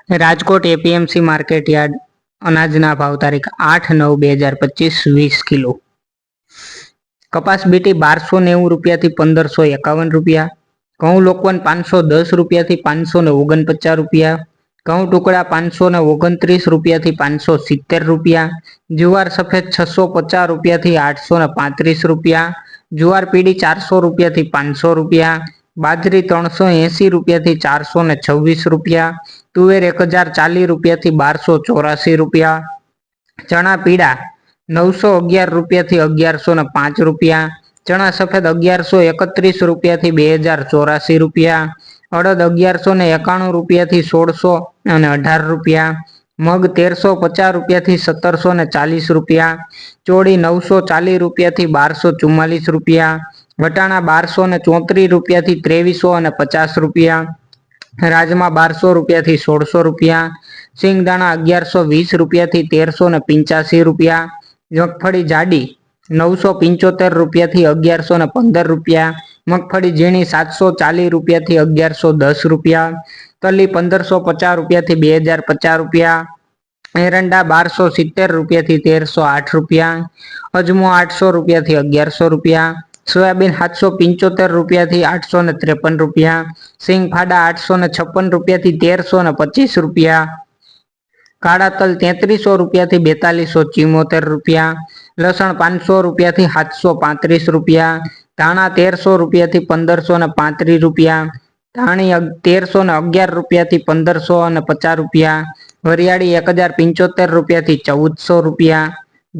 Rajkot APMC market yard અનાજના ભાવ તારીખ 8/9/2025 20 કિલો. કપાસ બીટી 1290 રૂપિયાથી 1551 રૂપિયા. ઘઉં લોકવન 510 રૂપિયાથી 549 રૂપિયા. ઘઉં ટુકડા 529 રૂપિયાથી 570 રૂપિયા. જુવાર સફેદ 650 રૂપિયાથી 835 રૂપિયા. જુવાર પીળી 400 રૂપિયાથી 500 રૂપિયા. બાજરી 380 રૂપિયાથી 426 રૂપિયા. તુવેર 1040 રૂપિયાથી 1284 રૂપિયા. ચણા પીળા 911 રૂપિયાથી 1105 રૂપિયા. ચણા સફેદ 1131 રૂપિયાથી 2084 રૂપિયા. અડદ 1191 રૂપિયાથી 1618 રૂપિયા. મગ 1350 રૂપિયાથી 1740 રૂપિયા. ચોળી 940 રૂપિયાથી 1244 રૂપિયા. વટાણા 1234 રૂપિયાથી 2350 રૂપિયા. રાજમા 1200 રૂપિયાથી 1600 રૂપિયા. સિંગદાણા 1120 રૂપિયાથી 1385 રૂપિયા. મગફળી જાડી 975 રૂપિયાથી 1115 રૂપિયા. મગફળી ઝીણી 740 રૂપિયાથી 1110 રૂપિયા. તલી 1550 રૂપિયાથી 2050 રૂપિયા. એરંડા 1270 રૂપિયાથી 1308 રૂપિયા. અજમો 800 રૂપિયાથી 1100 રૂપિયા. સોયાબીન 775 રૂપિયાથી 853 રૂપિયા. સિંગ ફાડા 856 રૂપિયાથી 1325 રૂપિયા. કાળા તલ 3300 રૂપિયાથી 4274 રૂપિયા. લસણ 500 રૂપિયાથી 735 રૂપિયા. ધાણા 1300 રૂપિયાથી 1535 રૂપિયા. ધાણી 1311 રૂપિયાથી 1550 રૂપિયા. વરિયાળી 1075 રૂપિયાથી 1400 રૂપિયા.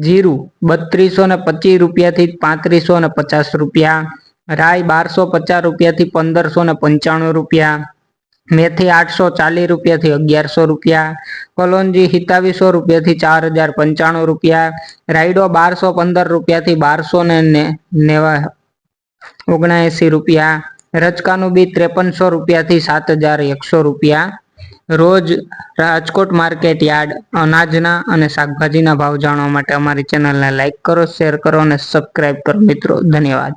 જીરું 3225 રૂપિયાથી 3550 રૂપિયા. રાઈ 1250 રૂપિયાથી 1595 રૂપિયા. મેથી 840 રૂપિયાથી 1100 રૂપિયા. કલોંજી 2700 રૂપિયાથી 4095 રૂપિયા. રાયડો 1215 રૂપિયાથી 1279 રૂપિયા. રચકાનું બી 5300 રૂપિયાથી 7100 રૂપિયા. રોજ રાજકોટ માર્કેટ યાર્ડ અનાજના અને શાકભાજીના ભાવ જાણવા માટે અમારી ચેનલને લાઈક કરો, શેર કરો અને સબસ્ક્રાઈબ કરો મિત્રો. ધન્યવાદ.